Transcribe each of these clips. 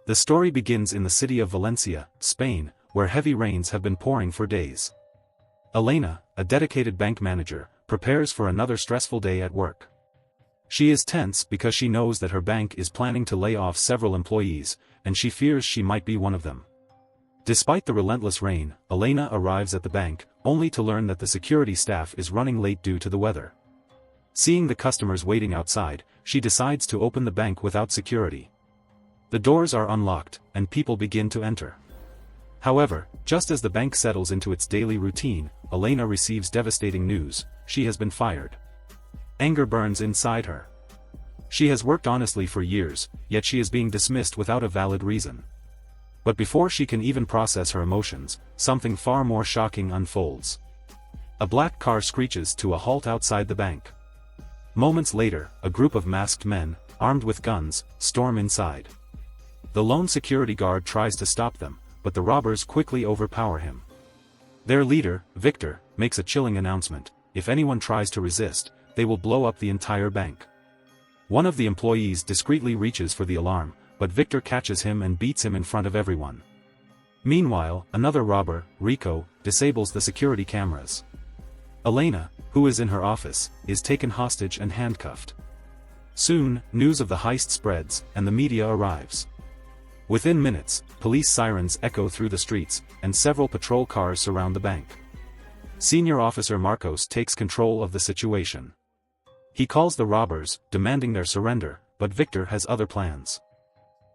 The story begins in the city of Valencia, Spain, where heavy rains have been pouring for days. Elena, a dedicated bank manager, prepares for another stressful day at work. She is tense because she knows that her bank is planning to lay off several employees, and she fears she might be one of them. Despite the relentless rain, Elena arrives at the bank, only to learn that the security staff is running late due to the weather. Seeing the customers waiting outside, she decides to open the bank without security. The doors are unlocked, and people begin to enter. However, just as the bank settles into its daily routine, Elena receives devastating news: she has been fired. Anger burns inside her. She has worked honestly for years, yet she is being dismissed without a valid reason. But before she can even process her emotions, something far more shocking unfolds. A black car screeches to a halt outside the bank. Moments later, a group of masked men, armed with guns, storm inside. The lone security guard tries to stop them, but the robbers quickly overpower him. Their leader, Victor, makes a chilling announcement: if anyone tries to resist, they will blow up the entire bank. One of the employees discreetly reaches for the alarm, but Victor catches him and beats him in front of everyone. Meanwhile, another robber, Rico, disables the security cameras. Elena, who is in her office, is taken hostage and handcuffed. Soon, news of the heist spreads, and the media arrives. Within minutes, police sirens echo through the streets, and several patrol cars surround the bank. Senior Officer Marcos takes control of the situation. He calls the robbers, demanding their surrender, but Victor has other plans.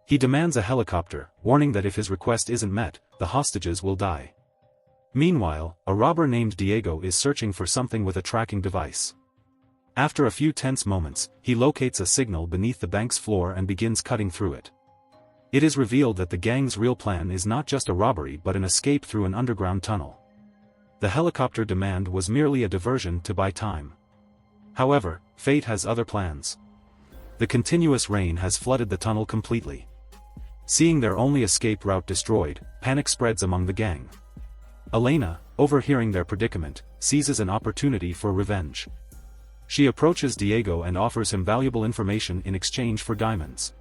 He demands a helicopter, warning that if his request isn't met, the hostages will die. Meanwhile, a robber named Diego is searching for something with a tracking device. After a few tense moments, he locates a signal beneath the bank's floor and begins cutting through it. It is revealed that the gang's real plan is not just a robbery but an escape through an underground tunnel. The helicopter demand was merely a diversion to buy time. However, fate has other plans. The continuous rain has flooded the tunnel completely. Seeing their only escape route destroyed, panic spreads among the gang. Elena, overhearing their predicament, seizes an opportunity for revenge. She approaches Diego and offers him valuable information in exchange for diamonds.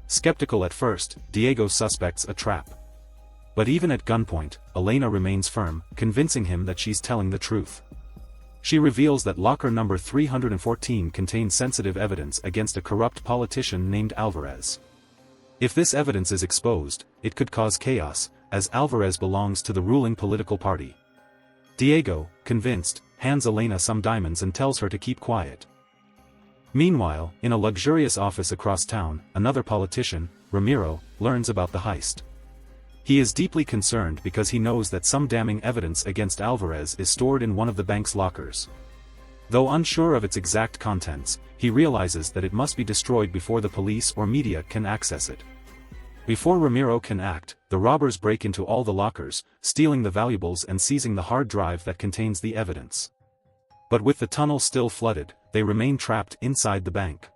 Skeptical at first, Diego suspects a trap. But even at gunpoint, Elena remains firm, convincing him that she's telling the truth. She reveals that locker number 314 contains sensitive evidence against a corrupt politician named Alvarez. If this evidence is exposed, it could cause chaos, as Alvarez belongs to the ruling political party. Diego, convinced, hands Elena some diamonds and tells her to keep quiet. Meanwhile, in a luxurious office across town, another politician, Ramiro, learns about the heist. He is deeply concerned because he knows that some damning evidence against Alvarez is stored in one of the bank's lockers. Though unsure of its exact contents, he realizes that it must be destroyed before the police or media can access it. Before Ramiro can act, the robbers break into all the lockers, stealing the valuables and seizing the hard drive that contains the evidence. But with the tunnel still flooded, they remain trapped inside the bank.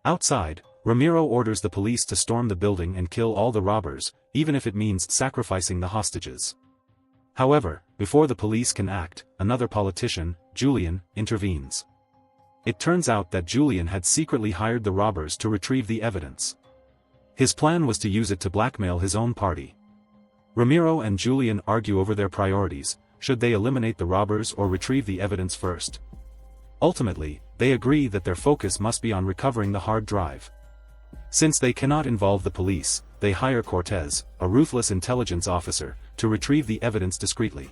Outside, Ramiro orders the police to storm the building and kill all the robbers, even if it means sacrificing the hostages. However, before the police can act, another politician, Julian, intervenes. It turns out that Julian had secretly hired the robbers to retrieve the evidence. His plan was to use it to blackmail his own party. Ramiro and Julian argue over their priorities: should they eliminate the robbers or retrieve the evidence first? Ultimately, they agree that their focus must be on recovering the hard drive. Since they cannot involve the police, they hire Cortez, a ruthless intelligence officer, to retrieve the evidence discreetly.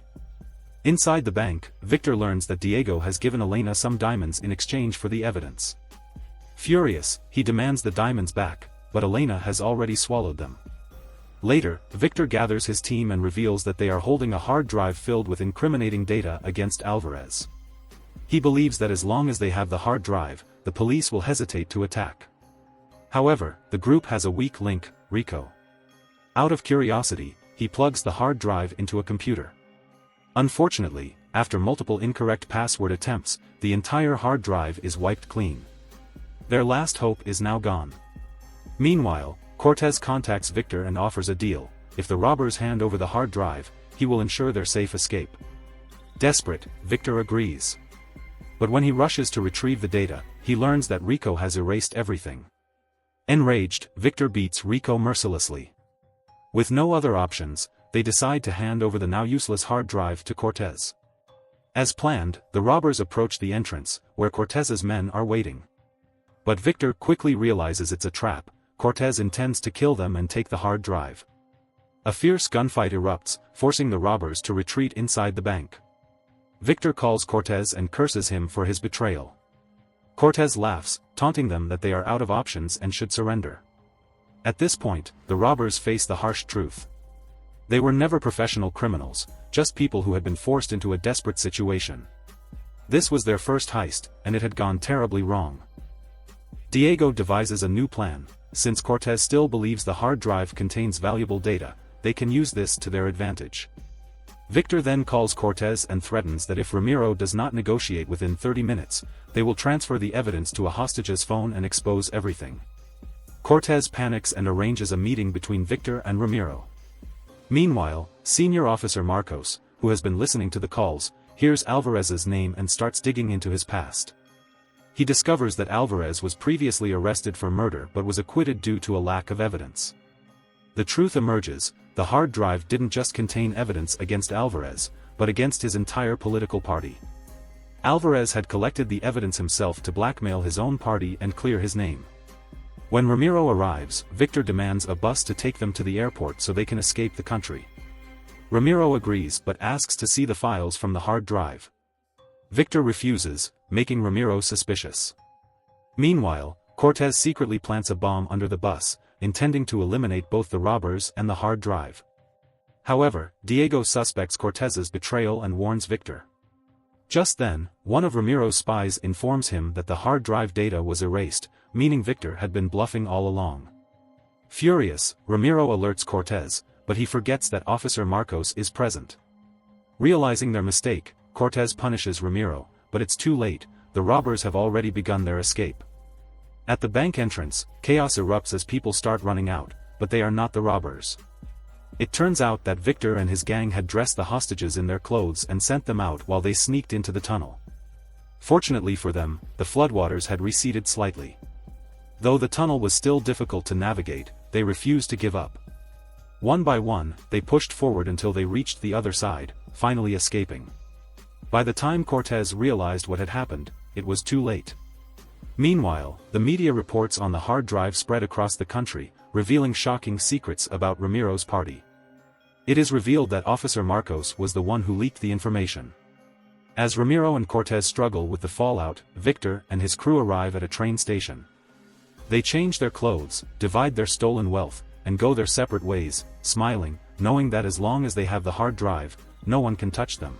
Inside the bank, Victor learns that Diego has given Elena some diamonds in exchange for the evidence. Furious, he demands the diamonds back, but Elena has already swallowed them. Later, Victor gathers his team and reveals that they are holding a hard drive filled with incriminating data against Alvarez. He believes that as long as they have the hard drive, the police will hesitate to attack. However, the group has a weak link, Rico. Out of curiosity, he plugs the hard drive into a computer. Unfortunately, after multiple incorrect password attempts, the entire hard drive is wiped clean. Their last hope is now gone. Meanwhile, Cortez contacts Victor and offers a deal: if the robbers hand over the hard drive, he will ensure their safe escape. Desperate, Victor agrees. But when he rushes to retrieve the data, he learns that Rico has erased everything. Enraged, Victor beats Rico mercilessly. With no other options, they decide to hand over the now useless hard drive to Cortez. As planned, the robbers approach the entrance, where Cortez's men are waiting. But Victor quickly realizes it's a trap. Cortez intends to kill them and take the hard drive. A fierce gunfight erupts, forcing the robbers to retreat inside the bank. Victor calls Cortez and curses him for his betrayal. Cortez laughs, taunting them that they are out of options and should surrender. At this point, the robbers face the harsh truth. They were never professional criminals, just people who had been forced into a desperate situation. This was their first heist, and it had gone terribly wrong. Diego devises a new plan. Since Cortez still believes the hard drive contains valuable data, they can use this to their advantage. Victor then calls Cortez and threatens that if Ramiro does not negotiate within 30 minutes, they will transfer the evidence to a hostage's phone and expose everything. Cortez panics and arranges a meeting between Victor and Ramiro. Meanwhile, Senior Officer Marcos, who has been listening to the calls, hears Alvarez's name and starts digging into his past. He discovers that Alvarez was previously arrested for murder but was acquitted due to a lack of evidence. The truth emerges: the hard drive didn't just contain evidence against Alvarez, but against his entire political party. Alvarez had collected the evidence himself to blackmail his own party and clear his name. When Ramiro arrives, Victor demands a bus to take them to the airport so they can escape the country. Ramiro agrees but asks to see the files from the hard drive. Victor refuses, making Ramiro suspicious. Meanwhile, Cortez secretly plants a bomb under the bus, intending to eliminate both the robbers and the hard drive. However, Diego suspects Cortez's betrayal and warns Victor. Just then, one of Ramiro's spies informs him that the hard drive data was erased, meaning Victor had been bluffing all along. Furious, Ramiro alerts Cortez, but he forgets that Officer Marcos is present. Realizing their mistake, Cortez punishes Ramiro, but it's too late. The robbers have already begun their escape. At the bank entrance, chaos erupts as people start running out, but they are not the robbers. It turns out that Victor and his gang had dressed the hostages in their clothes and sent them out while they sneaked into the tunnel. Fortunately for them, the floodwaters had receded slightly. Though the tunnel was still difficult to navigate, they refused to give up. One by one, they pushed forward until they reached the other side, finally escaping. By the time Cortez realized what had happened, it was too late. Meanwhile, the media reports on the hard drive spread across the country, revealing shocking secrets about Ramiro's party. It is revealed that Officer Marcos was the one who leaked the information. As Ramiro and Cortez struggle with the fallout, Victor and his crew arrive at a train station. They change their clothes, divide their stolen wealth, and go their separate ways, smiling, knowing that as long as they have the hard drive, no one can touch them.